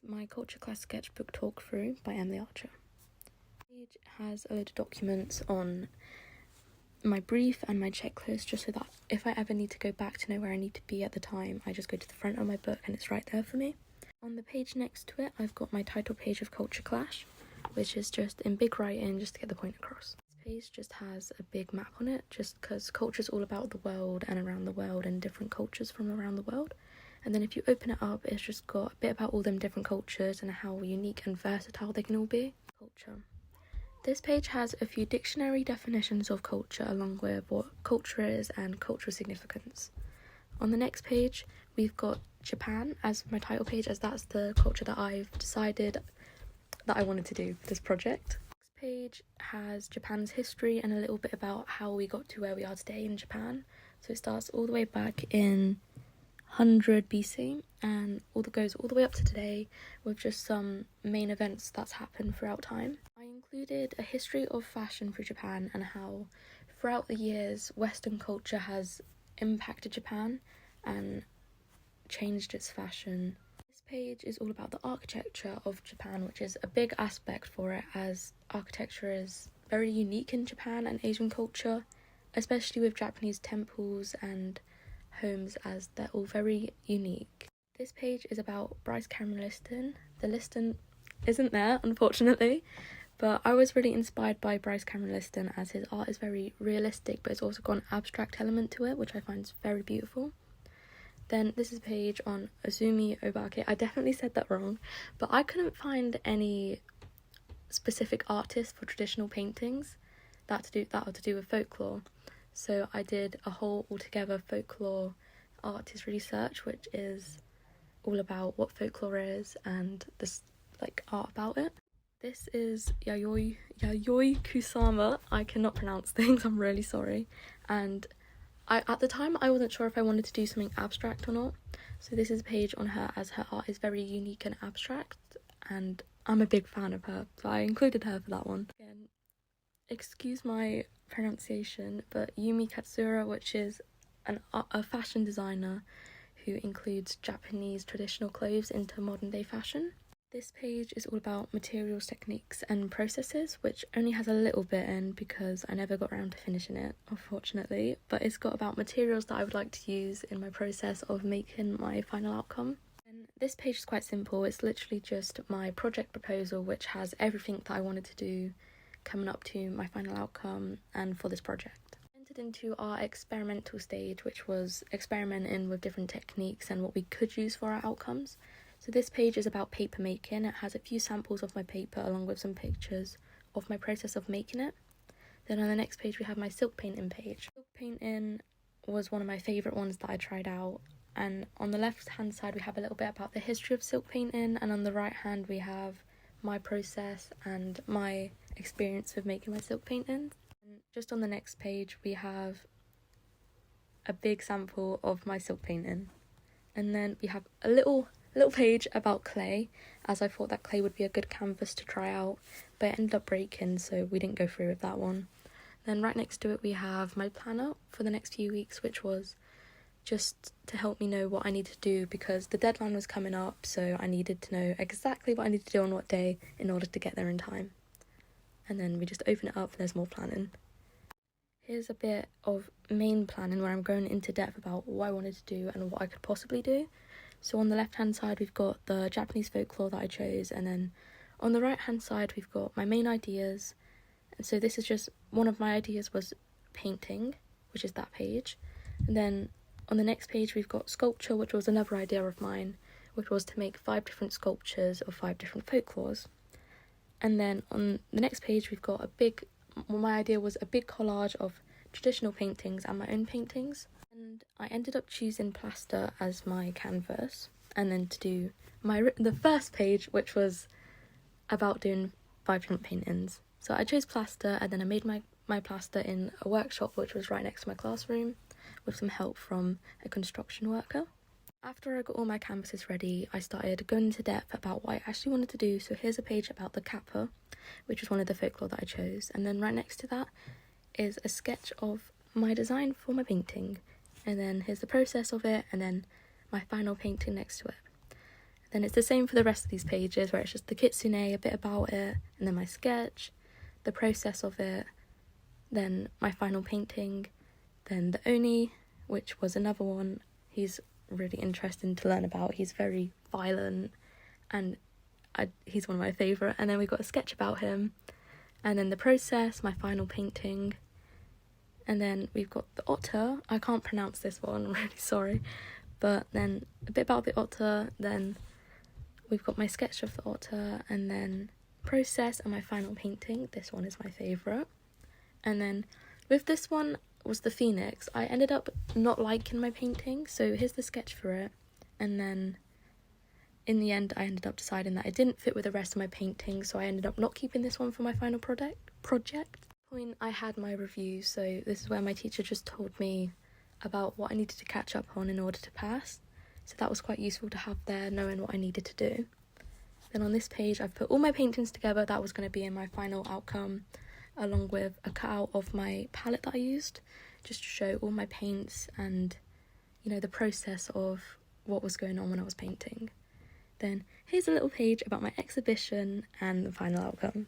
my culture class sketchbook talk through by Emily Archer. The page has a load of documents on my brief and my checklist, just so that if I ever need to go back to know where I need to be at the time, I just go to the front of my book and it's right there for me. On the page next to it, I've got my title page of Culture Clash, which is just in big writing just to get the point across. This page just has a big map on it, just because culture is all about the world and around the world and different cultures from around the world. And then if you open it up, it's just got a bit about all them different cultures and how unique and versatile they can all be. Culture. This page has a few dictionary definitions of culture along with what culture is and cultural significance. On the next page, we've got Japan as my title page, as that's the culture that I've decided that I wanted to do for this project. This page has Japan's history and a little bit about how we got to where we are today in Japan. So it starts all the way back in 100 BC and goes all the way up to today with just some main events that's happened throughout time. I included a history of fashion for Japan and how throughout the years Western culture has impacted Japan and changed its fashion. This page is all about the architecture of Japan, which is a big aspect for it, as architecture is very unique in Japan and Asian culture, especially with Japanese temples and homes, as they're all very unique. This page is about Bryce Cameron Liston. The Liston isn't there, unfortunately, but I was really inspired by Bryce Cameron Liston as his art is very realistic, but it's also got an abstract element to it, which I find very beautiful. Then this is a page on Azumi Obake. I definitely said that wrong, but I couldn't find any specific artists for traditional paintings that are to do with folklore. So I did a whole altogether folklore artist research, which is all about what folklore is and this art about it. This is Yayoi Kusama. I cannot pronounce things, I'm really sorry. And at the time I wasn't sure if I wanted to do something abstract or not. So this is a page on her, as her art is very unique and abstract, and I'm a big fan of her, so I included her for that one. Again, excuse my pronunciation, but Yumi Katsura, which is a fashion designer who includes Japanese traditional clothes into modern day fashion. This page is all about materials, techniques and processes, which only has a little bit in because I never got around to finishing it, unfortunately, but it's got about materials that I would like to use in my process of making my final outcome. And this page is quite simple. It's literally just my project proposal, which has everything that I wanted to do coming up to my final outcome and for this project. I entered into our experimental stage, which was experimenting with different techniques and what we could use for our outcomes. So this page is about paper making. It has a few samples of my paper along with some pictures of my process of making it. Then on the next page we have my silk painting page. Silk painting was one of my favourite ones that I tried out, and on the left hand side we have a little bit about the history of silk painting, and on the right hand we have my process and my experience with making my silk paintings. And just on the next page we have a big sample of my silk painting, and then we have a little page about clay, as I thought that clay would be a good canvas to try out, but it ended up breaking, so we didn't go through with that one. Then right next to it we have my planner for the next few weeks, which was just to help me know what I need to do because the deadline was coming up, so I needed to know exactly what I need to do on what day in order to get there in time. And then we just open it up and there's more planning. Here's a bit of main planning where I'm going into depth about what I wanted to do and what I could possibly do. So on the left hand side we've got the Japanese folklore that I chose, and then on the right hand side we've got my main ideas. And so this is just one of my ideas was painting, which is that page. And then on the next page we've got sculpture, which was another idea of mine, which was to make 5 different sculptures of 5 different folklores. And then on the next page we've got my idea was a big collage of traditional paintings and my own paintings. And I ended up choosing plaster as my canvas, and then to do the first page, which was about doing 5 different paintings. So I chose plaster, and then I made my plaster in a workshop which was right next to my classroom with some help from a construction worker. After I got all my canvases ready, I started going into depth about what I actually wanted to do. So here's a page about the kappa, which was one of the folklore that I chose, and then right next to that is a sketch of my design for my painting. And then here's the process of it, and then my final painting next to it. Then it's the same for the rest of these pages, where it's just the kitsune, a bit about it, and then my sketch, the process of it, then my final painting, then the oni, which was another one he's really interesting to learn about. He's very violent, and he's one of my favourite. And then we've got a sketch about him, and then the process, my final painting, and then we've got the otter. I can't pronounce this one, I'm really sorry, but then a bit about the otter, then we've got my sketch of the otter, and then process and my final painting. This one is my favourite. And then with this one was the phoenix. I ended up not liking my painting, so here's the sketch for it. And then in the end I ended up deciding that it didn't fit with the rest of my paintings, so I ended up not keeping this one for my final project. Point I had my review, so this is where my teacher just told me about what I needed to catch up on in order to pass. So that was quite useful to have there, knowing what I needed to do. Then on this page I've put all my paintings together. That was going to be in my final outcome, along with a cutout of my palette that I used, just to show all my paints and, you know, the process of what was going on when I was painting. Then here's a little page about my exhibition and the final outcome.